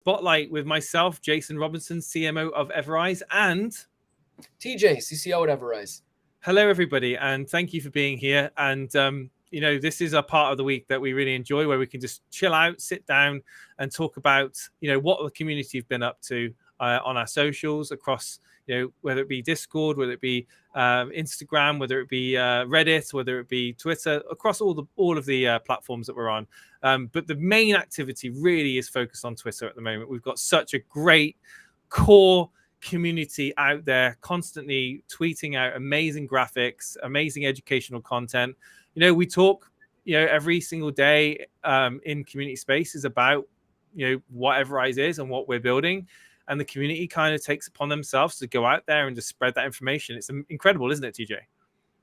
Spotlight with myself, Jason Robinson, CMO of EverRise, and TJ, CCO at EverRise. Hello, everybody, and thank you for being here. And this is a part of the week that we really enjoy, where we can just chill out, sit down, and talk about what the community have been up to on our socials across, whether it be Discord, whether it be Instagram, whether it be Reddit, whether it be Twitter, across all of the platforms that we're on. But the main activity really is focused on Twitter at the moment. We've got such a great core community out there, constantly tweeting out amazing graphics, amazing educational content. We talk every single day in community spaces about what EverRise is and what we're building, and the community kind of takes upon themselves to go out there and just spread that information. It's incredible, isn't it, TJ?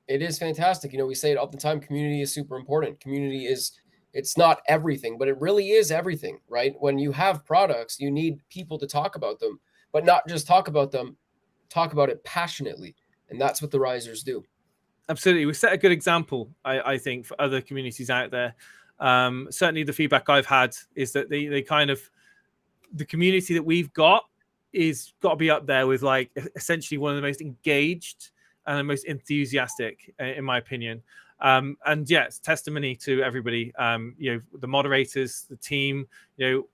It is fantastic. We say it all the time, community is super important. It's not everything, but it really is everything, right? When you have products, you need people to talk about them, but not just talk about them, talk about it passionately. And that's what the risers do. Absolutely. We set a good example, I think, for other communities out there. Certainly the feedback I've had is that they kind of, the community that we've got is got to be up there with like essentially one of the most engaged and the most enthusiastic, in my opinion. And yeah, it's testimony to everybody, the moderators, the team,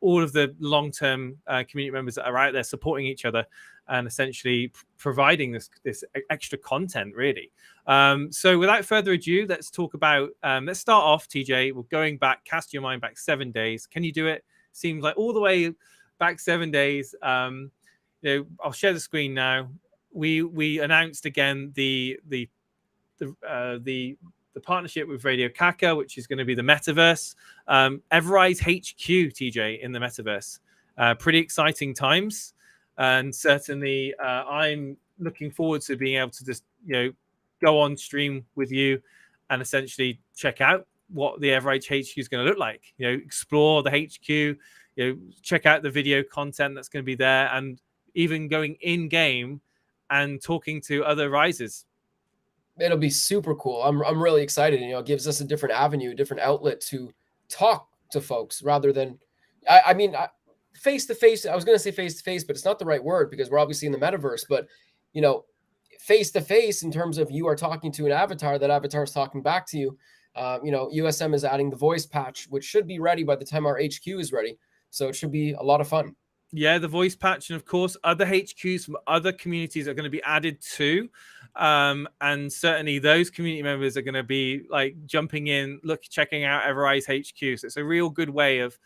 all of the long-term community members that are out there supporting each other and essentially providing this extra content, really. So without further ado, let's talk about, let's start off, TJ. We're going back, cast your mind back 7 days. Can you do it? Seems like all the way back 7 days. I'll share the screen now. We announced again the partnership with Radio Kaka, which is going to be the metaverse. EverRise HQ, TJ, in the metaverse. Pretty exciting times. And certainly I'm looking forward to being able to just, go on stream with you and essentially check out what the EverRise HQ is going to look like. Explore the HQ, check out the video content that's going to be there, and even going in game and talking to other risers. It'll be super cool. I'm really excited. It gives us a different avenue, a different outlet to talk to folks rather than, face to face. I was going to say face to face, but it's not the right word because we're obviously in the metaverse. But face to face in terms of you are talking to an avatar, that avatar is talking back to you. USM is adding the voice patch, which should be ready by the time our HQ is ready. So it should be a lot of fun. Yeah, the voice patch, and of course other HQs from other communities are going to be added too, and certainly those community members are going to be like jumping in, checking out EverRise HQ. So it's a real good way of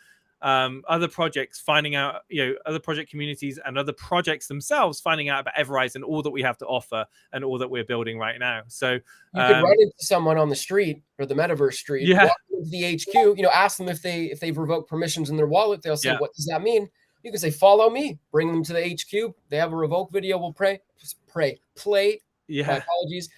other projects finding out, other project communities and other projects themselves finding out about EverRise and all that we have to offer and all that we're building right now. So you could run into someone on the street or the metaverse street, walk into the HQ, ask them if they've revoked permissions in their wallet. They'll say, what does that mean? You can say, follow me, bring them to the HQ. They have a revoke video. We'll play. Yeah. My apologies.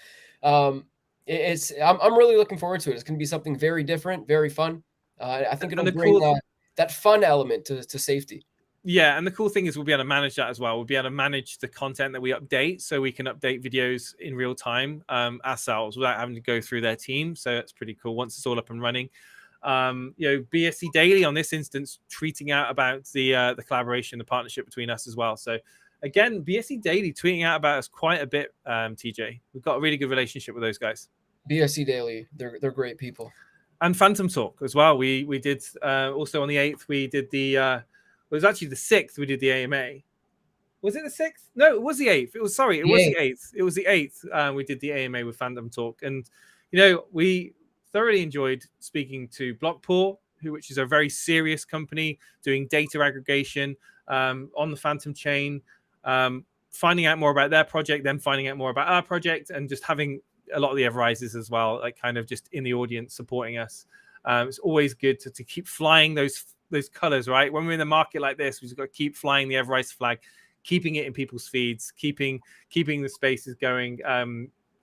I'm really looking forward to it. It's going to be something very different, very fun. I think it'll bring that fun element to safety. Yeah, and the cool thing is we'll be able to manage that as well. We'll be able to manage the content that we update, so we can update videos in real time ourselves without having to go through their team. So that's pretty cool once it's all up and running. BSC Daily on this instance tweeting out about the collaboration, the partnership between us as well. So again, BSC Daily tweeting out about us quite a bit. TJ, we've got a really good relationship with those guys. BSC Daily, they're great people. And Phantom Talk as well. We did also on the 8th. We did it was actually the 6th. We did the AMA. Was it the 6th? No, it was the 8th. It was the 8th. It was the 8th. We did the AMA with Phantom Talk, and we thoroughly enjoyed speaking to Blockpool, which is a very serious company doing data aggregation on the Phantom chain, finding out more about their project, then finding out more about our project, and just having a lot of the EverRises as well, like kind of just in the audience supporting us. It's always good to keep flying those colors, right? When we're in the market like this, we've got to keep flying the EverRise flag, keeping it in people's feeds, keeping the spaces going,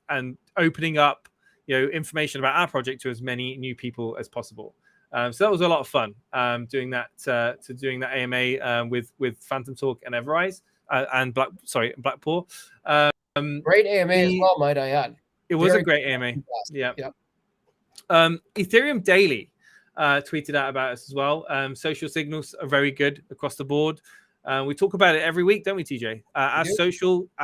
and opening up information about our project to as many new people as possible. So that was a lot of fun doing that AMA with Phantom Talk and EverRise and Blackpool. Great AMA as well, might I add. It was a great AMA. Yeah. Ethereum Daily. tweeted out about us as well. Social signals are very good across the board. We talk about it every week, don't we, TJ? Our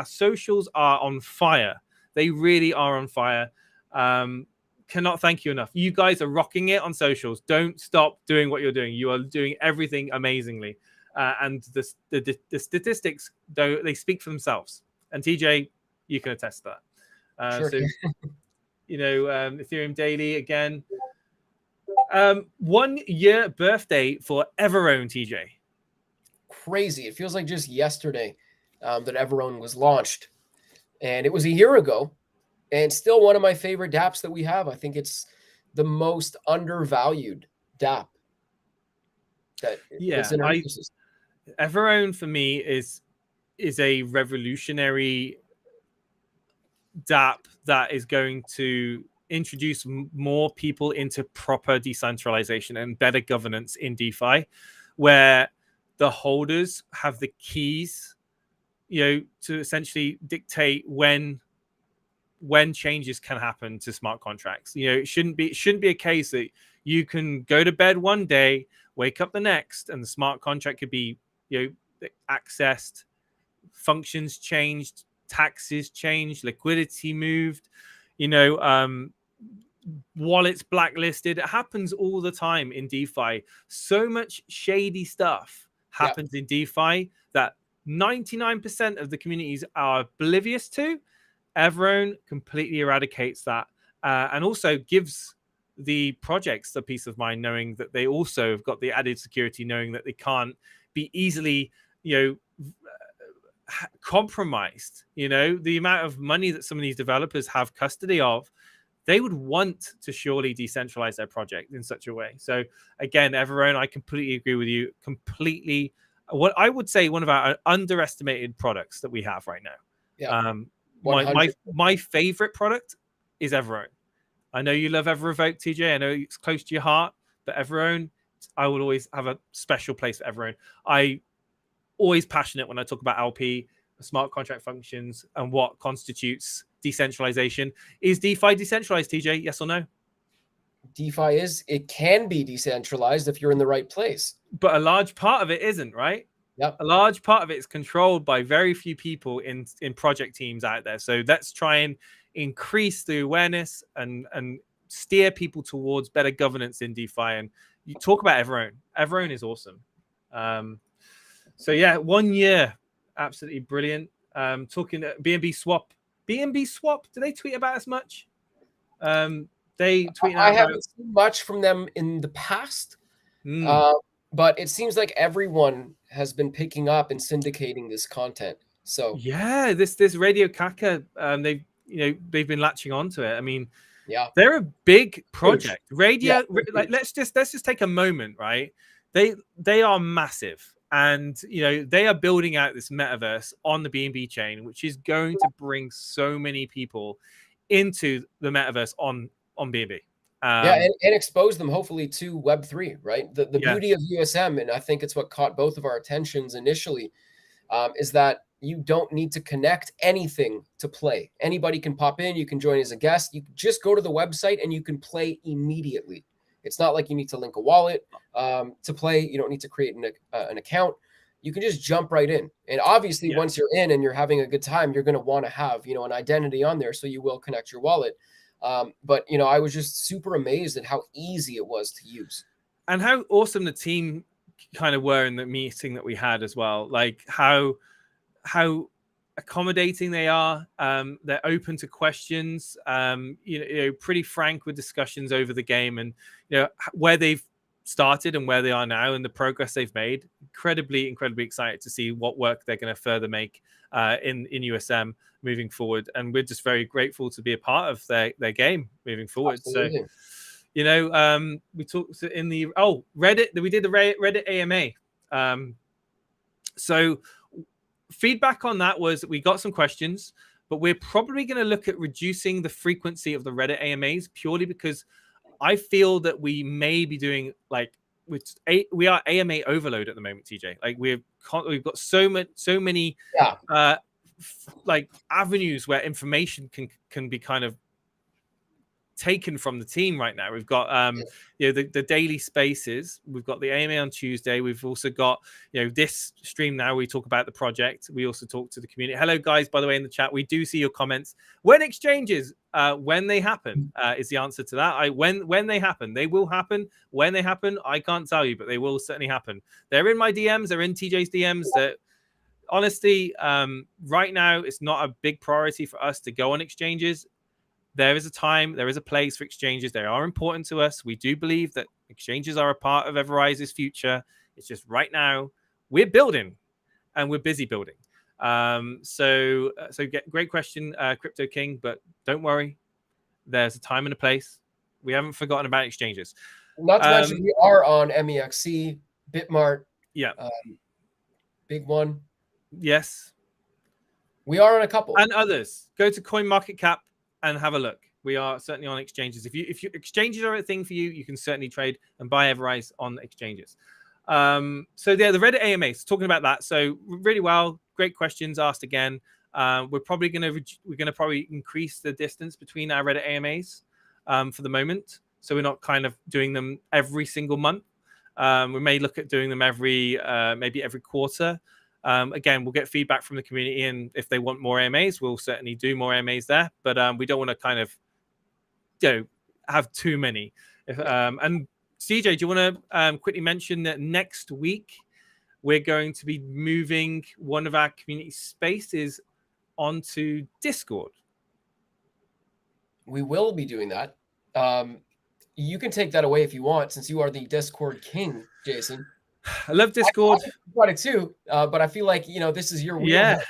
socials are on fire. They really are on fire. Cannot thank you enough. You guys are rocking it on socials. Don't stop doing what you're doing. You are doing everything amazingly. And the statistics, though, they speak for themselves. And TJ, you can attest to that. Sure. So, Ethereum Daily again. 1 year birthday for EverOwn, TJ. Crazy. It feels like just yesterday that EverOwn was launched. And it was a year ago. And still one of my favorite dApps that we have. I think it's the most undervalued dApp that's in our ecosystem. EverOwn for me is a revolutionary dApp that is going to introduce more people into proper decentralization and better governance in DeFi, where the holders have the keys, to essentially dictate when changes can happen to smart contracts. It shouldn't be a case that you can go to bed one day, wake up the next, and the smart contract could be, accessed, functions changed, taxes changed, liquidity moved, wallets blacklisted. It happens all the time in DeFi. So much shady stuff happens in DeFi that 99% of the communities are oblivious to. EverOwn completely eradicates that, and also gives the projects the peace of mind, knowing that they also have got the added security, knowing that they can't be easily, compromised. The amount of money that some of these developers have custody of, they would want to surely decentralize their project in such a way. So again, EverOwn, I completely agree with you. Completely, what I would say, one of our underestimated products that we have right now. Yeah. My favorite product is EverOwn. I know you love EverRevoke, TJ. I know it's close to your heart, but EverOwn, I will always have a special place for EverOwn. I always passionate when I talk about LP, smart contract functions, and what constitutes decentralization. Is DeFi decentralized, TJ? Yes or no? DeFi it can be decentralized if you're in the right place. But a large part of it isn't, right? Yep. A large part of it is controlled by very few people in project teams out there. So let's try and increase the awareness and steer people towards better governance in DeFi. And you talk about EverOwn. EverOwn is awesome. So yeah, 1 year, absolutely brilliant. Talking BNB Swap. BNB Swap, do they tweet about as much? They tweet. I haven't seen much from them in the past. But it seems like everyone has been picking up and syndicating this content. So yeah, this Radio Kaka, they've been latching onto it. I mean, yeah, they're a big project. Huge. Radio, like let's just take a moment, right? They are massive, and they are building out this metaverse on the BNB chain, which is going to bring so many people into the metaverse on BNB. And expose them hopefully to Web3, right? The beauty of USM, and I think it's what caught both of our attentions initially, is that you don't need to connect anything to play. Anybody can pop in, you can join as a guest, you can just go to the website and you can play immediately. It's not like you need to link a wallet to play. You don't need to create an account. You can just jump right in. And obviously, once you're in and you're having a good time, you're going to want to have, an identity on there. So you will connect your wallet. But I was just super amazed at how easy it was to use. And how awesome the team kind of were in the meeting that we had as well. Like how accommodating they are. They're open to questions, pretty frank with discussions over the game and, where they've started and where they are now and the progress they've made. Incredibly excited to see what work they're going to further make in USM moving forward. And we're just very grateful to be a part of their game moving forward. Absolutely. So, we talked in the Reddit. We did the Reddit AMA. So feedback on that was we got some questions, but we're probably going to look at reducing the frequency of the Reddit AMAs purely because I feel that we may be doing we are AMA overload at the moment, TJ. Like we've got so many avenues where information can be kind of taken from the team right now. We've got the daily spaces. We've got the AMA on Tuesday. We've also got this stream now. We talk about the project. We also talk to the community. Hello guys, by the way, in the chat, we do see your comments. When exchanges, when they happen, is the answer to that. When they happen, they will happen. When they happen, I can't tell you, but they will certainly happen. They're in my DMs. They're in TJ's DMs. That honestly, right now, it's not a big priority for us to go on exchanges. There is a time, there is a place for exchanges. They are important to us. We do believe that exchanges are a part of EverRise's future. It's just right now we're building, and we're busy building. So great question, Crypto King. But don't worry, there's a time and a place. We haven't forgotten about exchanges. Not to mention, we are on MEXC, Bitmart. Yeah, big one. Yes, we are on a couple and others. Go to CoinMarketCap and have a look. We are certainly on exchanges. If you exchanges are a thing for you, you can certainly trade and buy EverRise on exchanges. So yeah, the Reddit AMAs, talking about that. So really well, great questions asked again. We're probably gonna probably increase the distance between our Reddit AMAs for the moment. So we're not kind of doing them every single month. We may look at doing them maybe every quarter. Again, we'll get feedback from the community, and if they want more AMAs, we'll certainly do more AMAs there. But we don't want to kind of have too many. And CJ, do you want to quickly mention that next week we're going to be moving one of our community spaces onto Discord? We will be doing that. You can take that away if you want, since you are the Discord king, Jason. I love Discord. I got it too, but I feel like this is your wheelhouse. Yeah.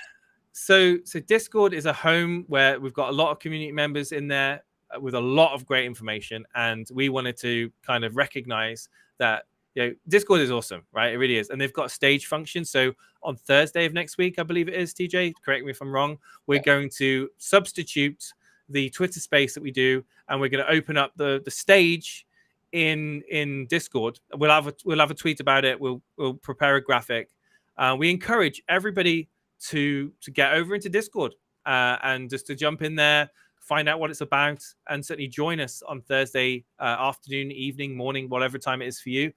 So Discord is a home where we've got a lot of community members in there with a lot of great information, and we wanted to kind of recognize that Discord is awesome, right? It really is, and they've got a stage function. So on Thursday of next week, I believe it is, TJ, correct me if I'm wrong, we're going to substitute the Twitter space that we do, and we're going to open up the stage in Discord. We'll have a tweet about it. We'll prepare a graphic. We encourage everybody to get over into Discord and just to jump in there, find out what it's about, and certainly join us on Thursday afternoon, evening, morning, whatever time it is for you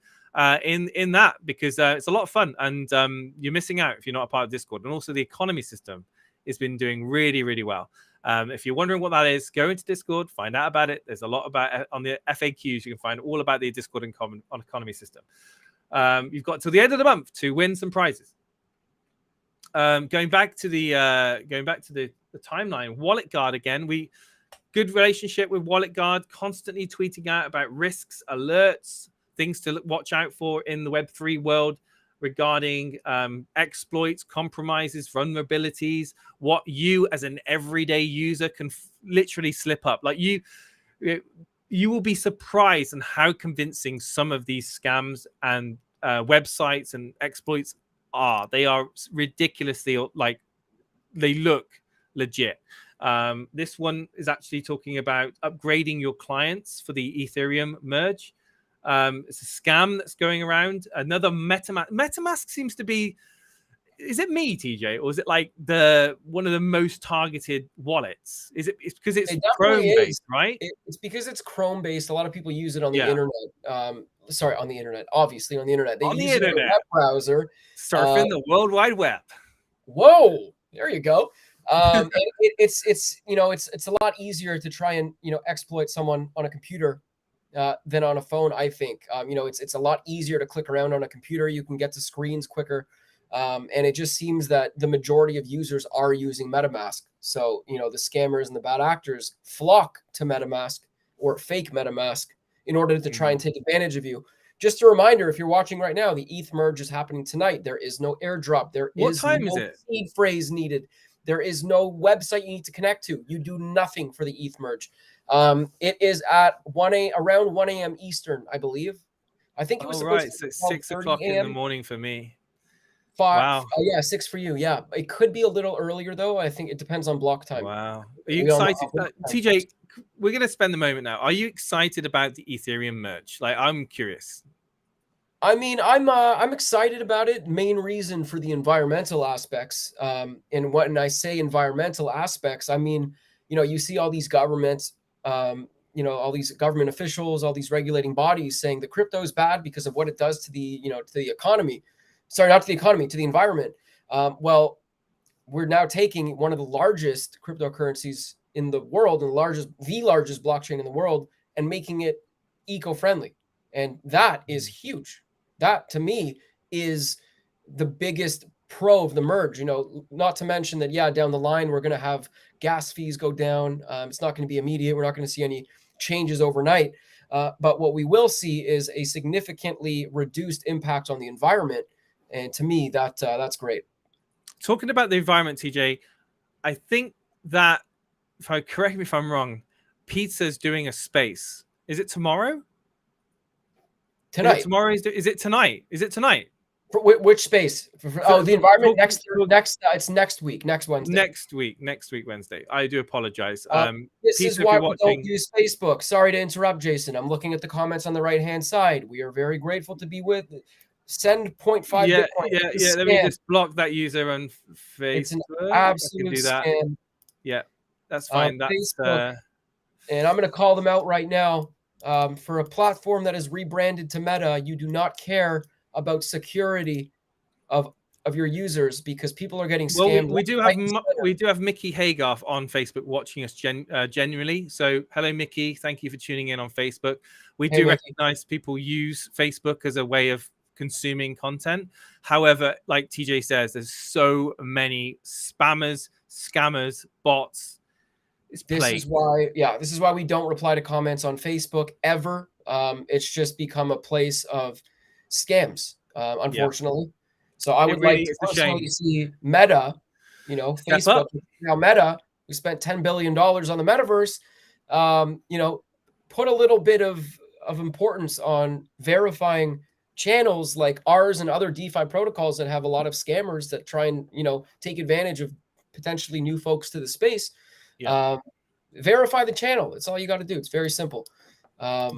in that, because it's a lot of fun, and you're missing out if you're not a part of Discord. And also the economy system has been doing really, really well. If you're wondering what that is, go into Discord, find out about it. There's a lot about it on the FAQs. You can find all about the Discord on economy system. You've got till the end of the month to win some prizes. Going back to the timeline, Wallet Guard again. Good relationship with Wallet Guard, constantly tweeting out about risks, alerts, things to watch out for in the Web3 world regarding exploits, compromises, vulnerabilities, what you as an everyday user can literally slip up. Like you will be surprised on how convincing some of these scams and websites and exploits are. They are ridiculously, like, they look legit. This one is actually talking about upgrading your clients for the Ethereum merge. It's a scam that's going around. Another MetaMask. MetaMask seems to be, is it me, TJ, or is it like one of the most targeted wallets? It's because it's Chrome based, right? It's because it's Chrome based. A lot of people use it on the internet. Sorry, on the internet. Obviously, on the internet. They use it in a web browser, surfing the World Wide Web. Whoa, there you go. And it's a lot easier to try and exploit someone on a computer than on a phone, I think. It's a lot easier to click around on a computer. You can get to screens quicker. And it just seems that the majority of users are using MetaMask. So, the scammers and the bad actors flock to MetaMask or fake MetaMask in order to try and take advantage of you. Just a reminder, if you're watching right now, the ETH merge is happening tonight. There is no airdrop. What time is it? Seed phrase needed. There is no website you need to connect to. You do nothing for the ETH merge. It is at around 1 a.m. Eastern, I believe. I think it was right. So it's 6 o'clock in the morning for me. Wow. Yeah, 6 for you. Yeah, it could be a little earlier though. I think it depends on block time. Wow. Are you excited, TJ? We're going to spend the moment now. Are you excited about the Ethereum merge? Like, I'm curious. I mean, I'm excited about it. Main reason for the environmental aspects. And when I say environmental aspects, I mean, you see all these governments, all these government officials, all these regulating bodies saying the crypto is bad because of what it does to the, to the economy. Sorry, not to the economy, to the environment. Well, we're now taking one of the largest cryptocurrencies in the world, and the largest blockchain in the world, and making it eco-friendly. And that is huge. That to me is the biggest pro of the merge, not to mention that, down the line, we're going to have gas fees go down. It's not going to be immediate. We're not going to see any changes overnight. But what we will see is a significantly reduced impact on the environment. And to me, that's great. Talking about the environment, TJ, I think that, correct me if I'm wrong, Pizza's doing a space. Is it tomorrow? Tonight. Is it tonight? Is it tonight? For which space? The environment it's next week, next Wednesday. Next week, Wednesday. I do apologize. This is why we don't use Facebook. Sorry to interrupt, Jason. I'm looking at the comments on the right-hand side. We are very grateful to be with. Send 0.5 Bitcoin. Yeah. Let me just block that user on Facebook. It's an absolute scam. Yeah, that's fine. That's Facebook. And I'm going to call them out right now. For a platform that is rebranded to Meta, you do not care about security of your users, because people are getting scammed. Well, we do have Mickey Haygarth on Facebook watching us genuinely. So hello, Mickey. Thank you for tuning in on Facebook. We do recognize people use Facebook as a way of consuming content. However, like TJ says, there's so many spammers, scammers, bots. This is why we don't reply to comments on Facebook ever. It's just become a place of scams, unfortunately. So I would like to personally see Meta, Facebook, now Meta, we spent $10 billion on the metaverse, put a little bit of importance on verifying channels like ours and other DeFi protocols that have a lot of scammers that try and, take advantage of potentially new folks to the space. Verify the channel. That's all you got to do. It's very simple. Man,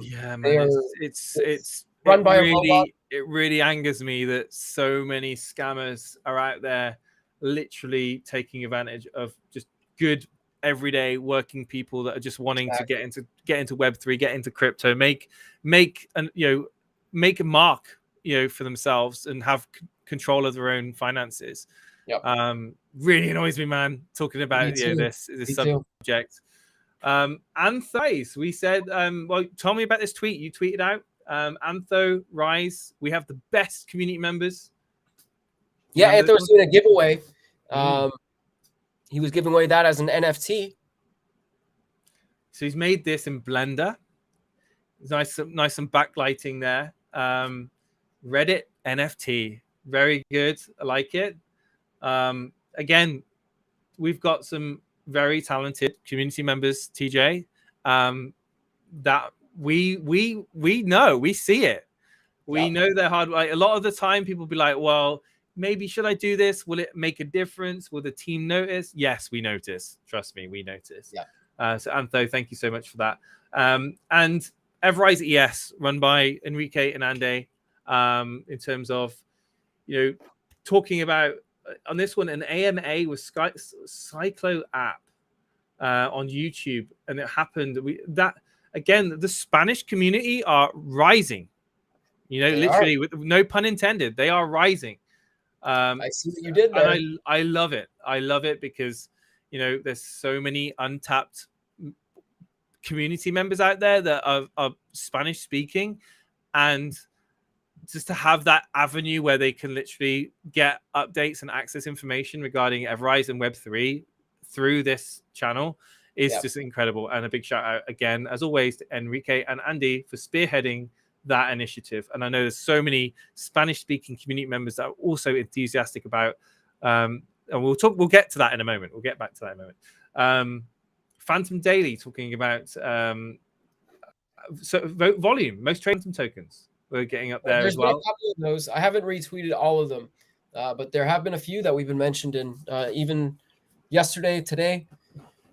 it's run by a robot. It really angers me that so many scammers are out there literally taking advantage of just good everyday working people that are just wanting to get into Web3, get into crypto, make a mark, for themselves and have control of their own finances. Really annoys me, man, talking about this subject. Anthos, we said, tell me about this tweet you tweeted out. EverRise, we have the best community members. Anthos was doing a giveaway. He was giving away that as an NFT. So he's made this in Blender. Nice some backlighting there. Reddit NFT, very good. I like it. Again, we've got some very talented community members, TJ, that we know, we see it. We know they're hard. Like, a lot of the time people be like, well, maybe should I do this? Will it make a difference? Will the team notice? Yes, we notice. Trust me, we notice. So Antho, thank you so much for that. And EverRise ES, run by Enrique and Ande, in terms of, talking about on this one, an AMA with Cyclo app on YouTube, and it happened. Again, the Spanish community are rising. Literally, with no pun intended, they are rising. I see what you did there. And I love it. I love it because there's so many untapped community members out there that are Spanish speaking, and just to have that avenue where they can literally get updates and access information regarding EverRise and Web3 through this channel is just incredible. And a big shout out again, as always, to Enrique and Andy for spearheading that initiative. And I know there's so many Spanish speaking community members that are also enthusiastic about, and we'll get to that in a moment. We'll get back to that in a moment. Phantom Daily talking about vote volume, most Phantom tokens. We're getting up there as well. There's been a couple of those. I haven't retweeted all of them, but there have been a few that we've been mentioned in, even yesterday, today.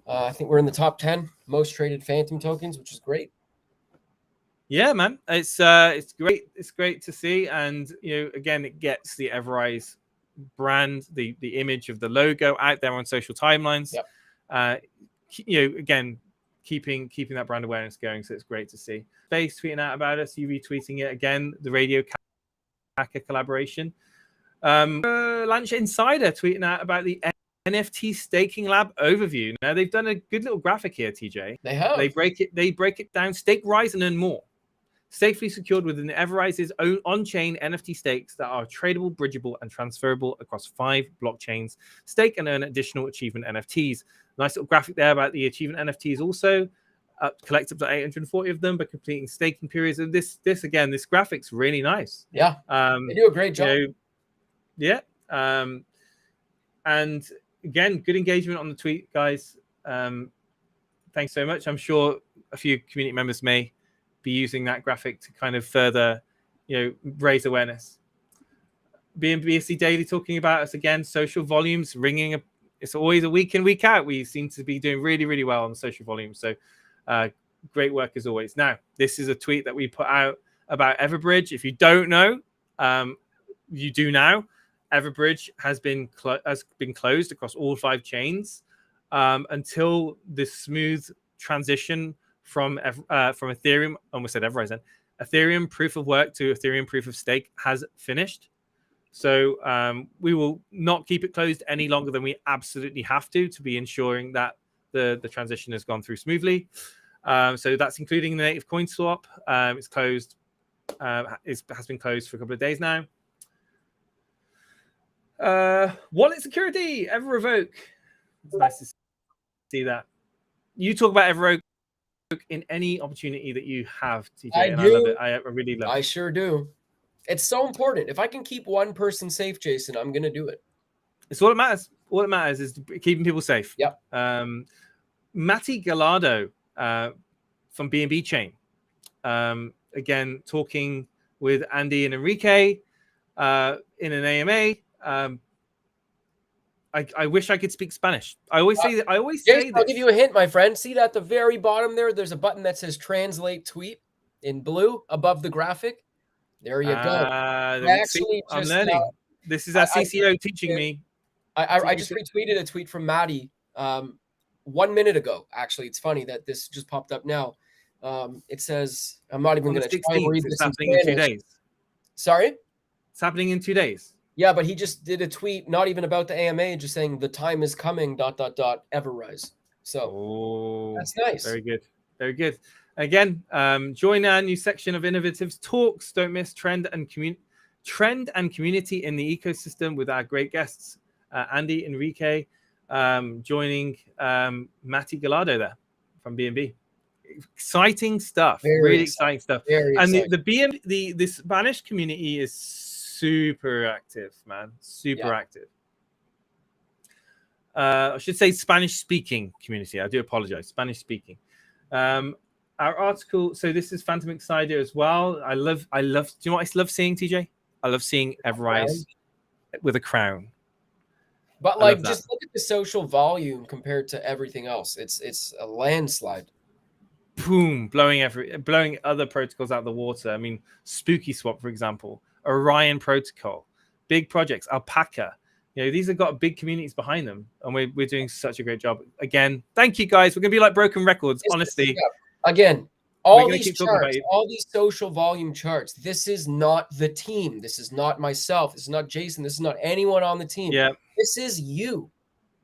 I think we're in the top 10 most traded Phantom tokens, which is great. Yeah, man, it's great. It's great to see, and again, it gets the EverRise brand, the image of the logo out there on social timelines. Yep. Again, keeping that brand awareness going. So it's great to see. Space tweeting out about us, you retweeting it again. The Radio Kaka collaboration. Launch Insider tweeting out about the NFT staking lab overview. Now they've done a good little graphic here, TJ. They have. They break it down. Stake, rise, and earn more. Safely secured within EverRise's own on-chain NFT stakes that are tradable, bridgeable, and transferable across 5 blockchains. Stake and earn additional achievement NFTs. Nice little graphic there about the achievement NFTs also. Collect up to 840 of them by completing staking periods. And this graphic's really nice. Yeah, they do a great job. And again, good engagement on the tweet, guys. Thanks so much. I'm sure a few community members may be using that graphic to kind of further, raise awareness. BSC Daily talking about us again. Social volumes ringing. It's always a week in, week out. We seem to be doing really, really well on the social volumes. So great work as always. Now, this is a tweet that we put out about Everbridge. If you don't know, you do now. Everbridge has been closed across all 5 chains until the smooth transition from Ethereum, almost said EverRise then, Ethereum proof of work to Ethereum proof of stake has finished. So we will not keep it closed any longer than we absolutely have to be ensuring that the transition has gone through smoothly. So that's including the native coin swap. It's closed. It has been closed for a couple of days now. Wallet security, EverRevoke. It's nice to see that. You talk about EverRevoke in any opportunity that you have, TJ. I love it. I really love it. I sure do. It's so important. If I can keep one person safe, Jason, I'm going to do it. It's all that matters. All that matters is keeping people safe. Yep. Matty Gallardo from BNB Chain. Again, talking with Andy and Enrique in an AMA. I wish I could speak Spanish. I always say that. I'll give you a hint, my friend. See that at the very bottom there? There's a button that says translate tweet in blue above the graphic. There you go. I'm learning. This is our CCO teaching me. I just retweeted a tweet from Maddie 1 minute ago. Actually, it's funny that this just popped up now. It says, I'm not even going to try and read this. It's happening in 2 days. Sorry? It's happening in 2 days. Yeah, but he just did a tweet, not even about the AMA, just saying the time is coming, ... EverRise. So that's nice. Very good. Very good. Again, join our new section of Innovatives Talks. Don't miss trend and community in the ecosystem with our great guests, Andy, Enrique, joining Matty Gallardo there from BNB. Exciting stuff. Really exciting stuff. And the Spanish community is super active, man. Super active. I should say Spanish speaking community. I do apologize. Spanish speaking. Our article. So this is Phantom Insider as well. I love. Do you know what I love seeing, TJ? I love seeing EverRise with a crown. But like, just look at the social volume compared to everything else. It's a landslide. Boom, blowing other protocols out of the water. I mean, Spooky Swap, for example, Orion Protocol, big projects, Alpaca. These have got big communities behind them, and we're doing such a great job. Again, thank you guys. We're gonna be like broken records, honestly. Again, all these charts, all these social volume charts. This is not the team. This is not myself. This is not Jason. This is not anyone on the team. Yeah. This is you.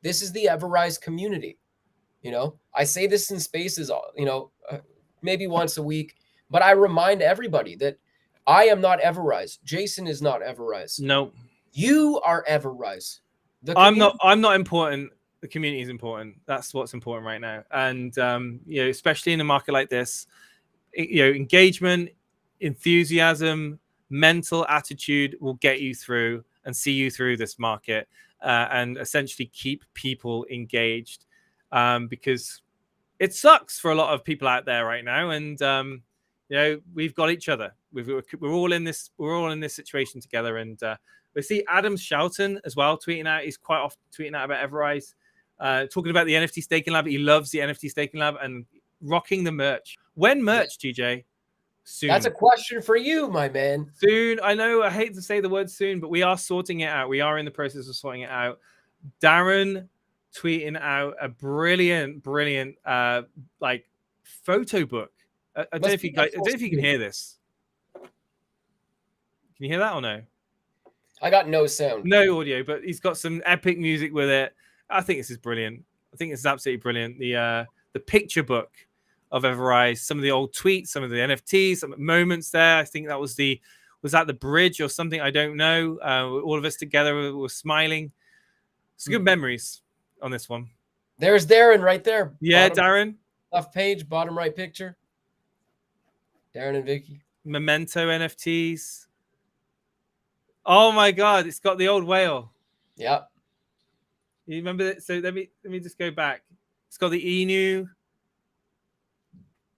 This is the EverRise community. I say this in spaces, maybe once a week, but I remind everybody that I am not EverRise. Jason is not EverRise. No, you are EverRise. I'm not important. The community is important. That's what's important right now. And especially in a market like this, engagement, enthusiasm, mental attitude will get you through and see you through this market, and essentially keep people engaged. Because it sucks for a lot of people out there right now, and we've got each other. We're all in this situation together, and we see Adam Shelton as well tweeting out. He's quite often tweeting out about EverRise, talking about the NFT staking lab. He loves the NFT staking lab and rocking the merch. When merch, TJ? Soon. That's a question for you, my man. Soon. I know. I hate to say the word soon, but we are sorting it out. We are in the process of sorting it out. Darren tweeting out a brilliant photo book. I don't know if you guys, I don't know if you can hear this. Can you hear that or no? I got no sound. No audio, but he's got some epic music with it. I think this is brilliant. I think this is absolutely brilliant. The picture book of EverRise, some of the old tweets, some of the NFTs, some moments there. I think that was that the bridge or something? I don't know. All of us together were smiling. Some good memories on this one. There's Darren right there. Yeah, Darren. Left page, bottom right picture. Darren and Vicky. Memento NFTs. Oh my God, it's got the old whale. Yeah. You remember that? So let me just go back. It's got the emu.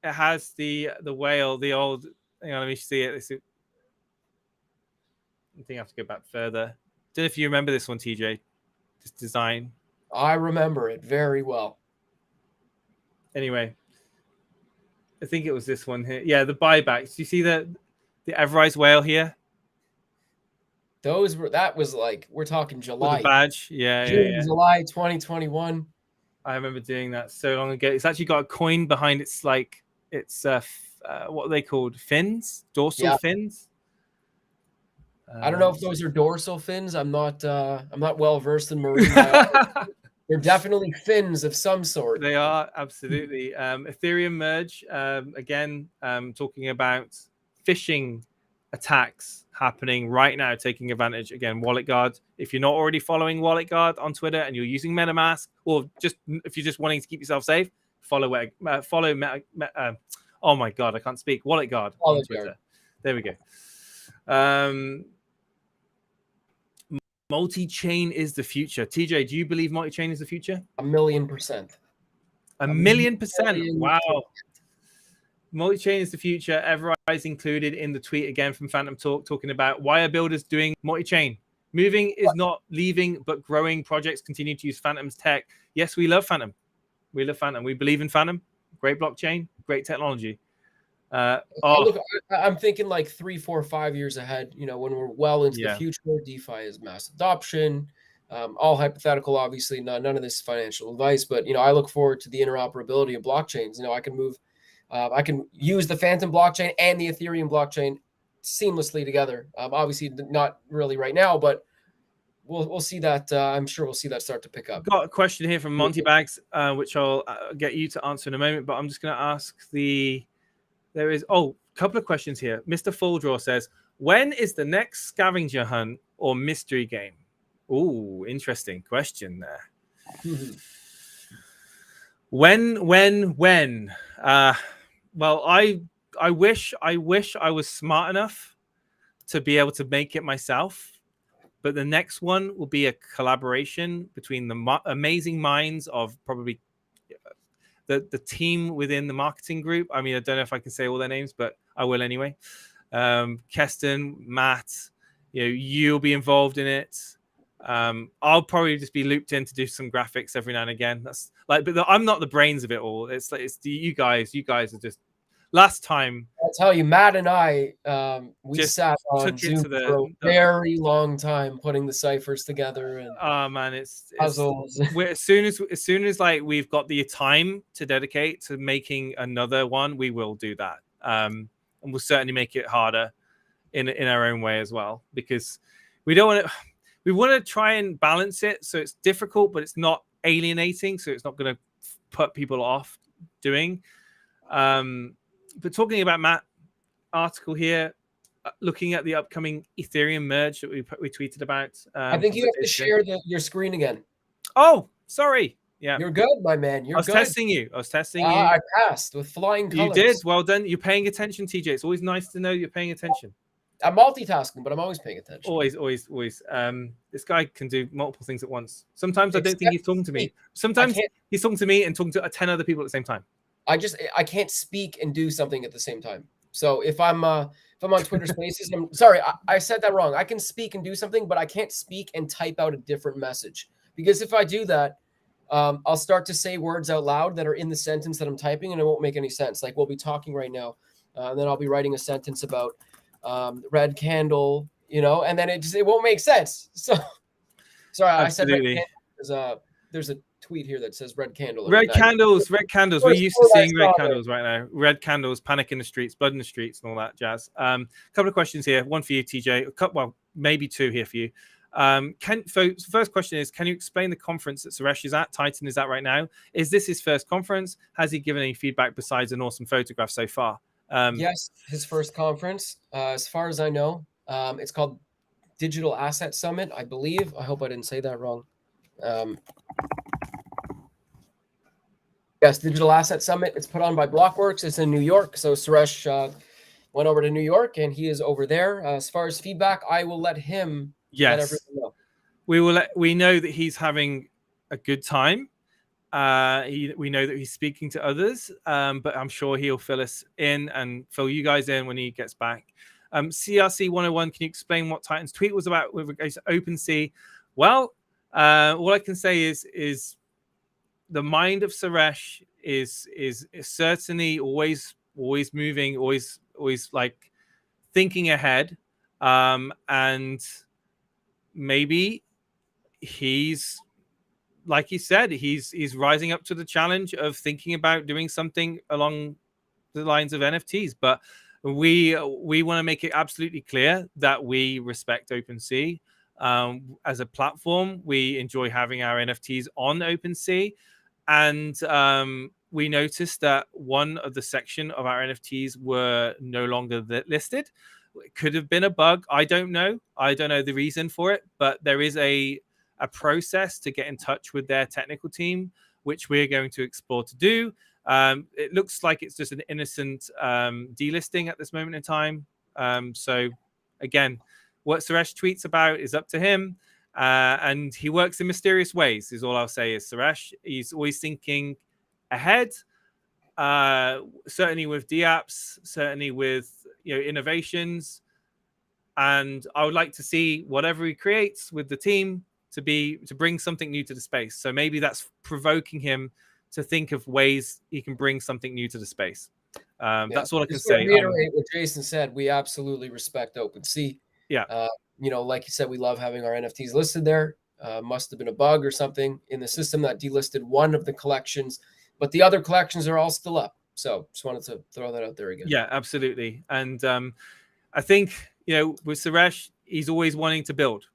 It has the whale, the old. Hang on, let me see it. I think I have to go back further. Don't know if you remember this one, TJ. This design. I remember it very well. Anyway, I think it was this one here. Yeah, the buybacks. You see the EverRise whale here? That was like, we're talking July. With the badge. Yeah, June, July 2021. I remember doing that so long ago. It's actually got a coin behind its what are they called? Fins? Dorsal fins? I don't know if those are dorsal fins. I'm not well versed in marine biology. They're definitely fins of some sort. They are, absolutely. Ethereum merge, again, talking about phishing attacks happening right now, taking advantage. Again, Wallet Guard. If you're not already following Wallet Guard on Twitter and you're using MetaMask, or just if you're just wanting to keep yourself safe, follow oh my God, I can't speak. Wallet Guard on Twitter. There we go. Multi-chain is the future. TJ, do you believe multi-chain is the future? 1,000,000%. 1,000,000%. Wow. Multi-chain is the future. EverRise included in the tweet again from Phantom Talk, talking about why are builders doing multi-chain? Moving is not leaving, but growing. Projects continue to use Phantom's tech. Yes, we love Phantom. We love Phantom. We believe in Phantom. Great blockchain, great technology. Look, I'm thinking like 3, 4, 5 years ahead, when we're well into the future. DeFi is mass adoption, all hypothetical, obviously, none of this is financial advice, but I look forward to the interoperability of blockchains. I can use the Phantom blockchain and the Ethereum blockchain seamlessly together. Obviously not really right now, but we'll see that. I'm sure we'll see that start to pick up. Got a question here from Monty Bags, which I'll get you to answer in a moment, but I'm just going to ask there is a couple of questions here. Mr. Full Draw says, when is the next scavenger hunt or mystery game? Ooh, interesting question there. When? Well, I wish I was smart enough to be able to make it myself. But the next one will be a collaboration between the amazing minds of probably the team within the marketing group. I mean, I don't know if I can say all their names, but I will anyway. Keston, Matt, you'll be involved in it. I'll probably just be looped in to do some graphics every now and again. That's like, but I'm not the brains of it all. It's you guys. You guys are just. Last time, I'll tell you, Matt and I, we sat on Zoom for a very long time putting the ciphers together. And oh man, it's puzzles. As soon as like we've got the time to dedicate to making another one, we will do that. And we'll certainly make it harder in our own way as well, because we don't want to. We want to try and balance it so it's difficult, but it's not alienating, so it's not going to put people off doing. But talking about Matt article here, looking at the upcoming Ethereum merge that we tweeted about. I think you have to share your screen again. Oh, sorry. Yeah, you're good, my man. I was testing you. I passed with flying colors. You did. Well done. You're paying attention, TJ. It's always nice to know you're paying attention. I'm multitasking, but I'm always paying attention. Always. This guy can do multiple things at once. Sometimes I don't think he's talking to me. Sometimes he's talking to me and talking to 10 other people at the same time. I can't speak and do something at the same time. So if I'm on Twitter Spaces, I'm sorry, I said that wrong. I can speak and do something, but I can't speak and type out a different message, because if I do that, I'll start to say words out loud that are in the sentence that I'm typing, and it won't make any sense. Like we'll be talking right now, and then I'll be writing a sentence about red candle, and then it won't make sense. So sorry, absolutely. I said red candle. There's a tweet here that says red candle. Red candles. We're used to seeing red candles right now. Red candles, panic in the streets, blood in the streets, and all that jazz. Couple of questions here. One for you, TJ. Well, maybe two here for you. First question is, can you explain the conference that Suresh is at? Titan is at right now. Is this his first conference? Has he given any feedback besides an awesome photograph so far? Yes, his first conference. As far as I know, it's called Digital Asset Summit, I believe. I hope I didn't say that wrong. Yes, Digital Asset Summit. It's put on by Blockworks. It's in New York. So Suresh went over to New York, and he is over there. As far as feedback, I will let him let everyone know. We know that he's having a good time. We know that he's speaking to others, but I'm sure he'll fill us in and fill you guys in when he gets back. CRC 101, can you explain what Titan's tweet was about with regards to OpenSea? Well, all I can say is the mind of Suresh is certainly always moving, always like thinking ahead, and maybe he's, like he said, he's rising up to the challenge of thinking about doing something along the lines of NFTs. But we want to make it absolutely clear that we respect OpenSea as a platform. We enjoy having our NFTs on OpenSea, and we noticed that one of the section of our NFTs were no longer listed. It could have been a bug. I don't know the reason for it, but there is a process to get in touch with their technical team, which we're going to explore to do. It looks like it's just an innocent delisting at this moment in time. So again, what Suresh tweets about is up to him, and he works in mysterious ways is all I'll say. Is Suresh, he's always thinking ahead, certainly with dApps, certainly with innovations, and I would like to see whatever he creates with the team to bring something new to the space. So maybe that's provoking him to think of ways he can bring something new to the space. That's all I can say. Reiterate what Jason said. We absolutely respect OpenSea. Yeah. Like you said, we love having our NFTs listed there. Must have been a bug or something in the system that delisted one of the collections, but the other collections are all still up. So just wanted to throw that out there again. Yeah, absolutely. And I think, with Suresh, he's always wanting to build.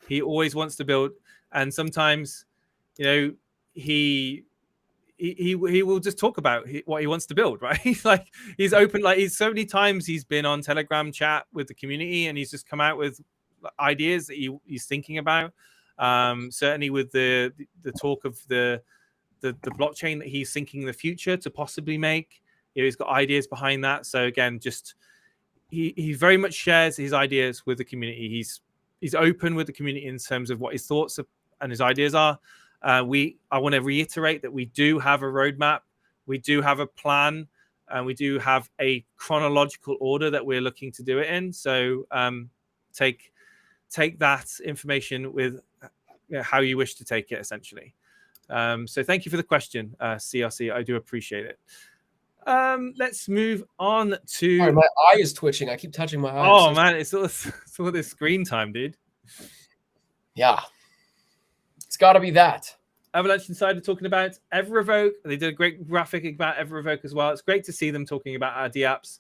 He always wants to build. And sometimes, he will just talk about what he wants to build, right? Like he's open, like he's so many times he's been on Telegram chat with the community, and he's just come out with ideas that he's thinking about. Certainly with the talk of the blockchain that he's thinking in the future to possibly make. He's got ideas behind that. So again, just he very much shares his ideas with the community. He's open with the community in terms of what his thoughts and his ideas are. I want to reiterate that we do have a roadmap, we do have a plan, and we do have a chronological order that we're looking to do it in. So take that information with how you wish to take it, essentially. So thank you for the question, CRC. I do appreciate it. Let's move on to. Sorry, my eye is twitching. I keep touching my eye. Oh man, it's all this screen time, dude. Yeah, it's got to be that. Avalanche Insider talking about EverRevoke. They did a great graphic about EverRevoke as well. It's great to see them talking about our dApps.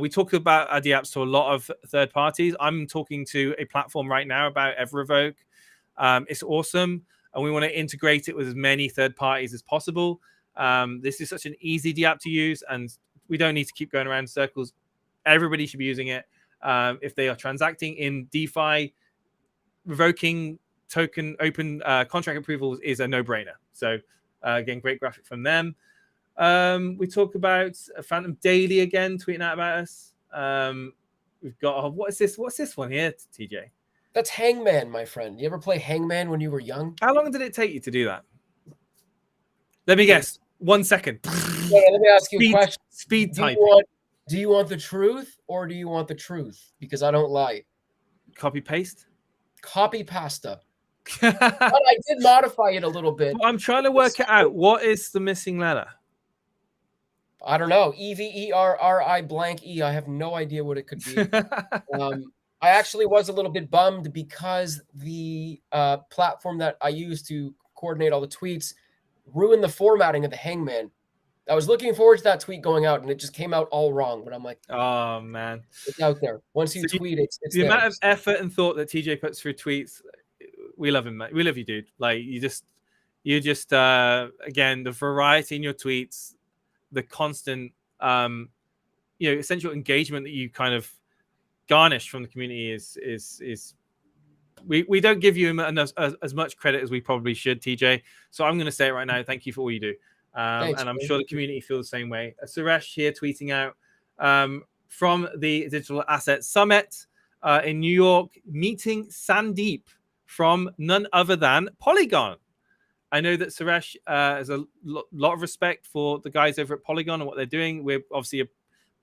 We talk about our dApps to a lot of third parties. I'm talking to a platform right now about EverRevoke. It's awesome, and we want to integrate it with as many third parties as possible. This is such an easy dApp to use, and we don't need to keep going around in circles. Everybody should be using it. If they are transacting in DeFi, revoking token open contract approvals is a no-brainer. So again, great graphic from them. We talk about Phantom Daily again tweeting out about us. We've got what's this one here, TJ? That's Hangman, my friend. You ever play Hangman when you were young? How long did it take you to do that? Let me guess. 1 second. Yeah, let me ask you a question. Speed typing. Do you want the truth or do you want the truth? Because I don't lie. Copy paste. Copy pasta. But I did modify it a little bit. I'm trying to work it out. What is the missing letter? I don't know. EverRise blank E. I have no idea what it could be. I actually was a little bit bummed because the platform that I use to coordinate all the tweets ruined the formatting of the hangman. I was looking forward to that tweet going out, and it just came out all wrong. But I'm like, oh man, it's out there. Once you tweet, it's the there. amount of effort and thought that TJ puts through tweets. We love him, mate. We love you, dude. Like you just again, the variety in your tweets, the constant, essential engagement that you kind of garnish from the community is. We don't give you as much credit as we probably should, TJ. So I'm going to say it right now. Thank you for all you do. Thanks, and I'm sure the community feels the same way. Suresh here tweeting out from the Digital Asset Summit in New York, meeting Sandeep from none other than Polygon. I know that Suresh has a lot of respect for the guys over at Polygon and what they're doing. We're obviously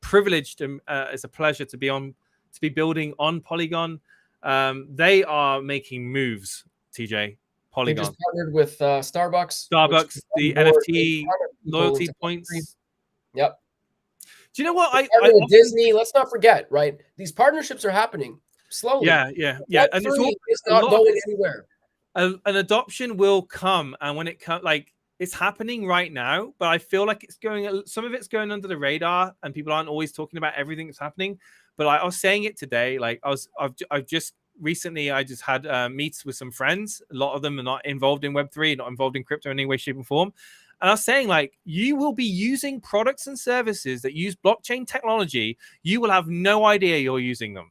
privileged, and it's a pleasure to be building on Polygon. They are making moves, TJ. Polygon. They just partnered with Starbucks. The NFT loyalty points. Yep. Do you know what? Disney. Let's not forget, right? These partnerships are happening slowly. Yeah. And it's not going anywhere. An adoption will come, and when it comes, like it's happening right now. But I feel like some of it's going under the radar, and people aren't always talking about everything that's happening. But I was saying it today. Like I've just recently, I just had meets with some friends. A lot of them are not involved in Web3, not involved in crypto in any way, shape, or form. And I was saying, like, you will be using products and services that use blockchain technology. You will have no idea you're using them.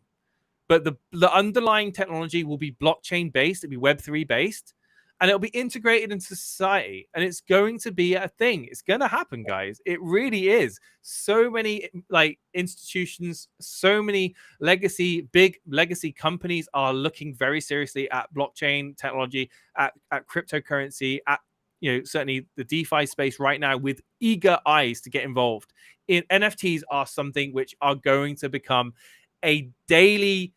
But the underlying technology will be blockchain based. It'll be Web3 based. And it'll be integrated into society. And it's going to be a thing. It's going to happen, guys. It really is. So many like institutions, so many big legacy companies are looking very seriously at blockchain technology, at cryptocurrency, at certainly the DeFi space right now with eager eyes to get involved. NFTs are something which are going to become a daily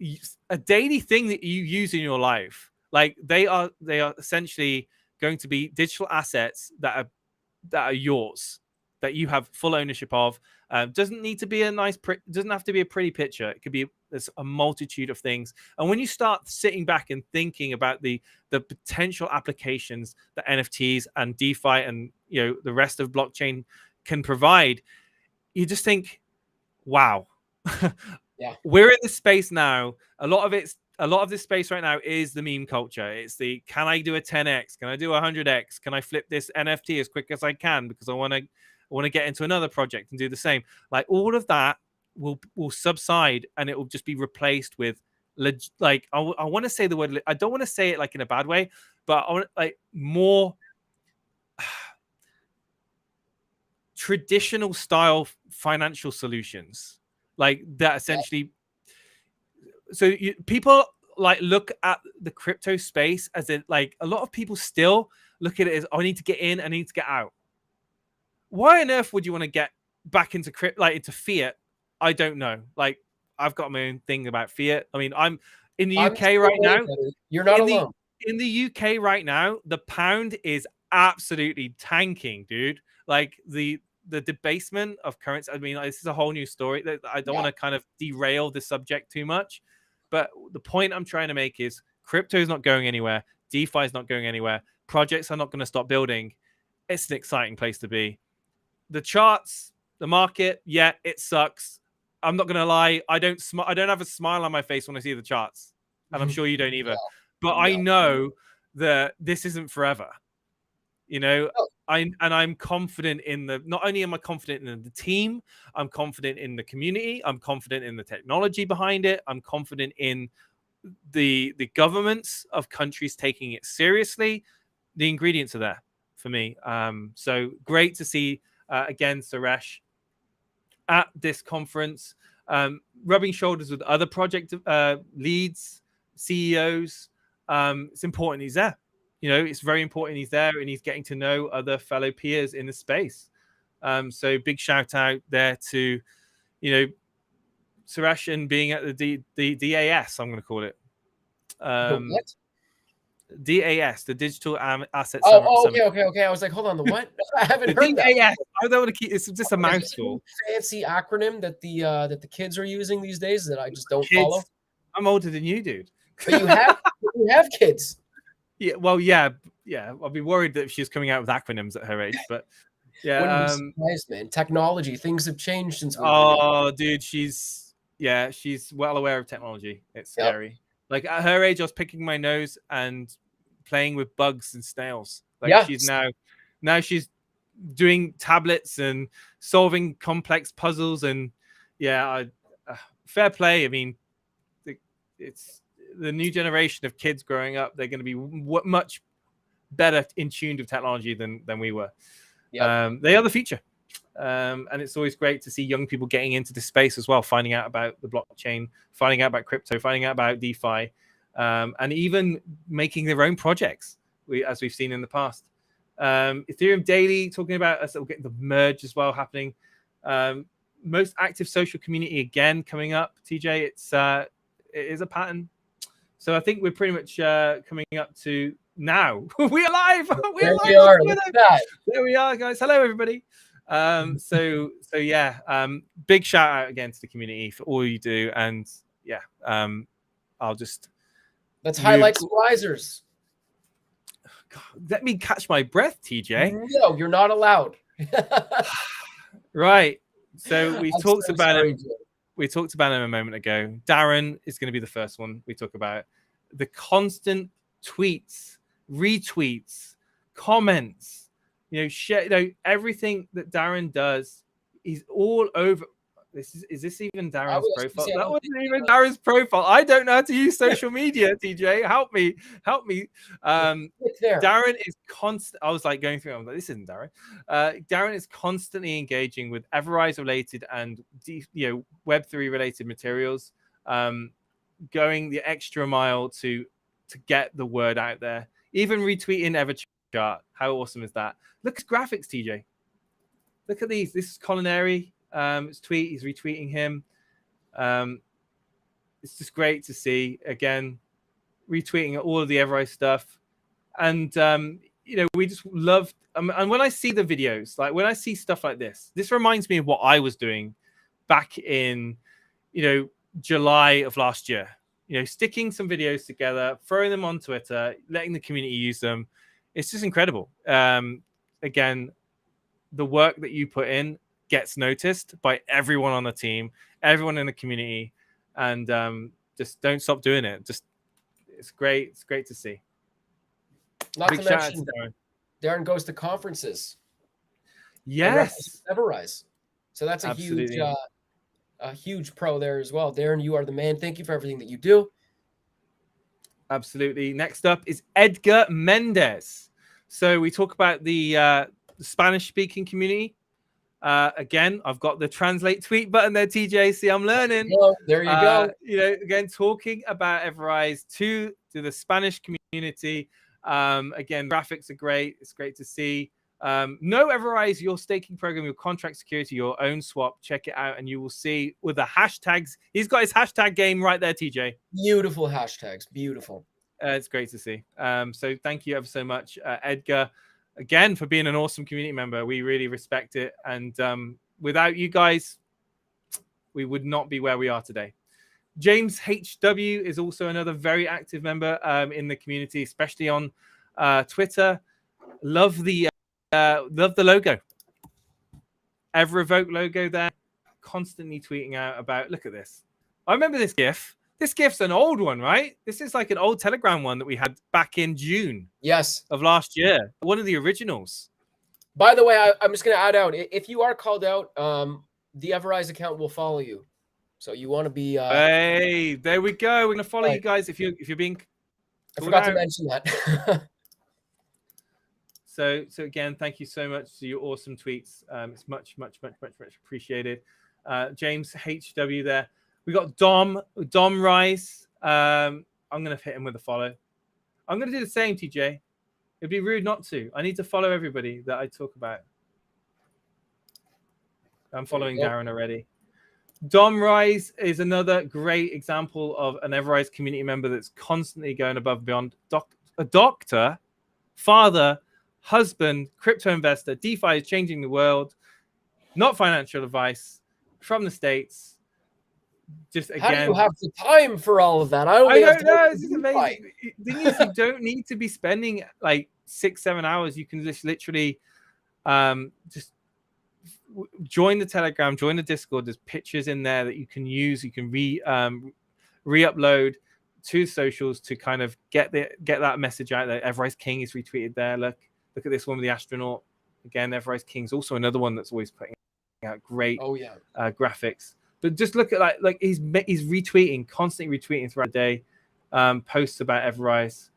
thing that you use in your life. Like they are essentially going to be digital assets that are yours, that you have full ownership of. Doesn't need to be doesn't have to be a pretty picture. It could be there's a multitude of things. And when you start sitting back and thinking about the potential applications that NFTs and DeFi and the rest of blockchain can provide, you just think, wow. Yeah. We're in this space now. A lot of this space right now is the meme culture. It's can I do a 10x? Can I do a 100x? Can I flip this NFT as quick as I can because I want to get into another project and do the same? Like all of that will subside, and it will just be replaced with I want to say the word. I don't want to say it like in a bad way, but I want like more traditional style financial solutions. Like that essentially. So people like look at the crypto space as in like a lot of people still look at it as, I need to get in, I need to get out. Why on earth would you want to get back into into fiat? I don't know. Like I've got my own thing about fiat. I mean, I'm in the UK right now. You're not alone. In the UK right now, the pound is absolutely tanking, dude. Like the debasement of currency. I mean, this is a whole new story. I don't want to kind of derail the subject too much, but the point I'm trying to make is crypto is not going anywhere. DeFi is not going anywhere. Projects are not going to stop building. It's an exciting place to be. The charts, the market, yeah, it sucks. I'm not going to lie. I don't have a smile on my face when I see the charts, and I'm sure you don't either. Yeah. But I know that this isn't forever. I'm confident in not only am I confident in the team, I'm confident in the community, I'm confident in the technology behind it, I'm confident in the governments of countries taking it seriously. The ingredients are there for me. So great to see again Suresh at this conference, rubbing shoulders with other project leads, CEOs. It's important he's there. It's very important he's there and he's getting to know other fellow peers in the space. So big shout out there to, Suresh and being at the DAS, I'm going to call it. What? DAS, the Digital Asset Summit. Okay. I was like, hold on, the what? I haven't heard DAS. that. I don't want to keep. It's just a mouthful. Fancy acronym that the kids are using these days that I just don't follow. I'm older than you, dude. But you have kids. Yeah, well, yeah. I'd be worried that if she was coming out with acronyms at her age, but yeah. Wouldn't be surprised, man. Technology, things have changed since we were young. Oh, dude, she's well aware of technology. It's Yep. scary. Like at her age, I was picking my nose and playing with bugs and snails. Like Yeah. she's now she's doing tablets and solving complex puzzles, and fair play. I mean, it's the new generation of kids growing up. They're going to be much better in tune with technology than we were. Yep. They are the future. And it's always great to see young people getting into this space as well, finding out about the blockchain, finding out about crypto, finding out about DeFi, and even making their own projects, as we've seen in the past. Ethereum Daily talking about us getting the merge as well happening. Most active social community again coming up. TJ, it is a pattern. So I think we're pretty much coming up to now. We're live. There we are. Look at that. There we are, guys. Hello, everybody. So yeah, big shout out again to the community for all you do, and yeah, let's highlight some risers. God, let me catch my breath, TJ. No, you're not allowed. Right. So we talked about him. We talked about him a moment ago. Darren is going to be the first one we talk about. The constant tweets, retweets, comments, share, everything that Darren does. He's all over. Is this even Darren's profile? That wasn't even Darren's profile. I don't know how to use social media, TJ. Help me. Darren is constant. I was like going through. I'm like, this isn't Darren. Darren is constantly engaging with EverRise related and Web3 related materials, going the extra mile to get the word out there. Even retweeting EverChart. How awesome is that? Look at graphics, TJ. Look at these. This is Culinary. It's tweet. He's retweeting him. It's just great to see again, retweeting all of the EverRise stuff, and we just love. And when I see the videos, like when I see stuff like this reminds me of what I was doing back in, July of last year. Sticking some videos together, throwing them on Twitter, letting the community use them. It's just incredible. Again, the work that you put in gets noticed by everyone on the team, everyone in the community, and just don't stop doing it. It's great. It's great to see. Not to mention, Darren goes to conferences. Yes, EverRise. So that's a huge pro there as well. Darren, you are the man. Thank you for everything that you do. Absolutely. Next up is Edgar Mendez. So we talk about the Spanish-speaking community. Again, I've got the translate tweet button there, TJ. See, I'm learning. There you go. Again, talking about EverRise to the Spanish community. Again, graphics are great. It's great to see. No EverRise, your staking program, your contract security, your own swap. Check it out, and you will see with the hashtags. He's got his hashtag game right there, TJ. Beautiful hashtags. Beautiful. It's great to see. So thank you ever so much, Edgar. Again, for being an awesome community member. We really respect it. And without you guys, we would not be where we are today. James HW is also another very active member in the community, especially on Twitter. Love the logo. EverRevoke logo there. Constantly tweeting out about, look at this. I remember this GIF. This GIF's an old one, right? This is like an old Telegram one that we had back in June. Yes. Of last year. One of the originals. By the way, I'm just going to add out, if you are called out, the EverRise account will follow you. So you want to be... hey, there we go. We're going to follow you guys if you're being... I forgot to mention that. So again, thank you so much for your awesome tweets. It's much appreciated. James HW there. We got Dom Rice. I'm going to hit him with a follow. I'm going to do the same, TJ. It'd be rude not to. I need to follow everybody that I talk about. I'm following Darren already. Dom Rice is another great example of an EverRise community member that's constantly going above and beyond. A doctor, father, husband, crypto investor. DeFi is changing the world. Not financial advice. From the States. just How do you again, have the time for all of that? I I only have don't time know. for It's just DeFi. amazing. The thing is, you don't need to be spending like 6-7 hours. You can just literally just join the Telegram, join the Discord. There's pictures in there that you can use. You can re-upload to socials to kind of get that message out there. EverRise King is retweeted there. Look at this one with the astronaut. Again, EverRise King's also another one that's always putting out great graphics. But just look at like he's retweeting, constantly retweeting throughout the day, posts about EverRise.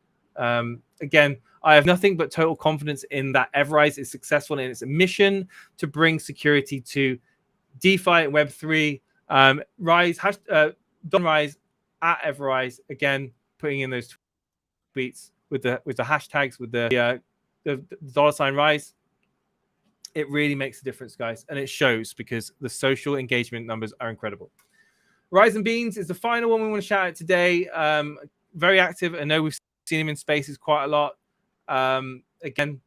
Again, I have nothing but total confidence in that EverRise is successful in its mission to bring security to DeFi and Web3. Rise, Don Rise at EverRise, again, putting in those tweets with the hashtags, with the $ Rise. It really makes a difference, guys, and it shows because the social engagement numbers are incredible. Rise and Beans is the final one we want to shout out today. Very active. I know we've seen him in spaces quite a lot. Again,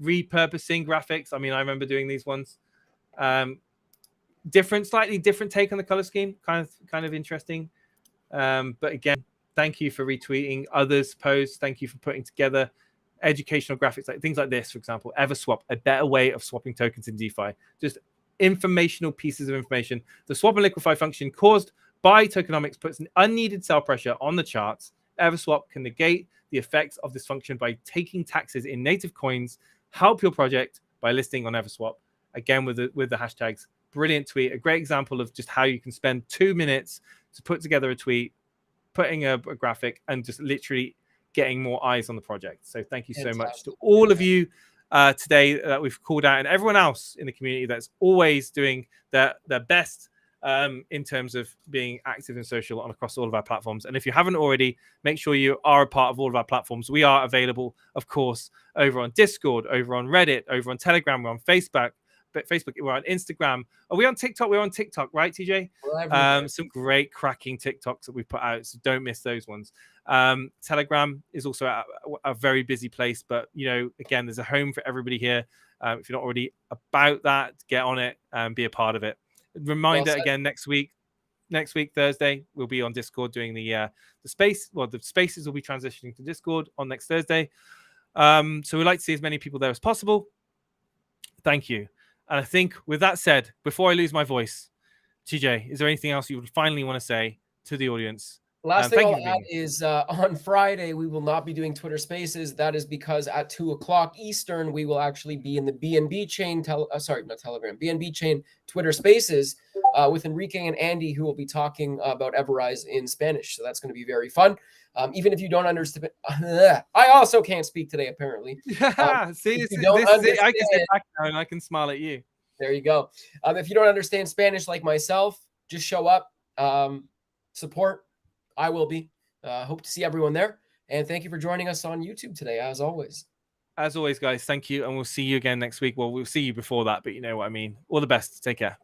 repurposing graphics. I mean, I remember doing these ones. Slightly different take on the color scheme. Kind of interesting. But again, thank you for retweeting others' posts. Thank you for putting together educational graphics, like things like this, for example. EverSwap, a better way of swapping tokens in DeFi. Just informational pieces of information. The swap and liquefy function caused by tokenomics puts an unneeded sell pressure on the charts. EverSwap can negate the effects of this function by taking taxes in native coins. Help your project by listing on EverSwap. Again, with the hashtags. Brilliant tweet. A great example of just how you can spend 2 minutes to put together a tweet, putting a graphic, and just literally getting more eyes on the project. So thank you so much to all of you today that we've called out, and everyone else in the community that's always doing their best in terms of being active and social across all of our platforms. And if you haven't already, make sure you are a part of all of our platforms. We are available, of course, over on Discord, over on Reddit, over on Telegram, we're on Facebook, we're on Instagram. Are we on TikTok? We're on TikTok, right, TJ? Some great cracking TikToks that we've put out, so don't miss those ones. Telegram is also a very busy place, but again, there's a home for everybody here. If you're not already about that, get on it and be a part of it. Reminder again, next week Thursday, we'll be on Discord doing the space. Well, the spaces will be transitioning to Discord on next Thursday. So we'd like to see as many people there as possible. Thank you. And I think with that said, before I lose my voice, TJ, is there anything else you would finally want to say to the audience? Last thing I'll add is on Friday, we will not be doing Twitter Spaces. That is because at 2:00 Eastern, we will actually be in the BNB chain, BNB chain Twitter Spaces with Enrique and Andy, who will be talking about EverRise in Spanish. So that's going to be very fun. Even if you don't understand, I also can't speak today, apparently. See, this is it. I can sit back now and I can smile at you. There you go. If you don't understand Spanish like myself, just show up, support. I will be. Hope to see everyone there. And thank you for joining us on YouTube today, as always. As always, guys, thank you. And we'll see you again next week. Well, we'll see you before that, but you know what I mean. All the best. Take care.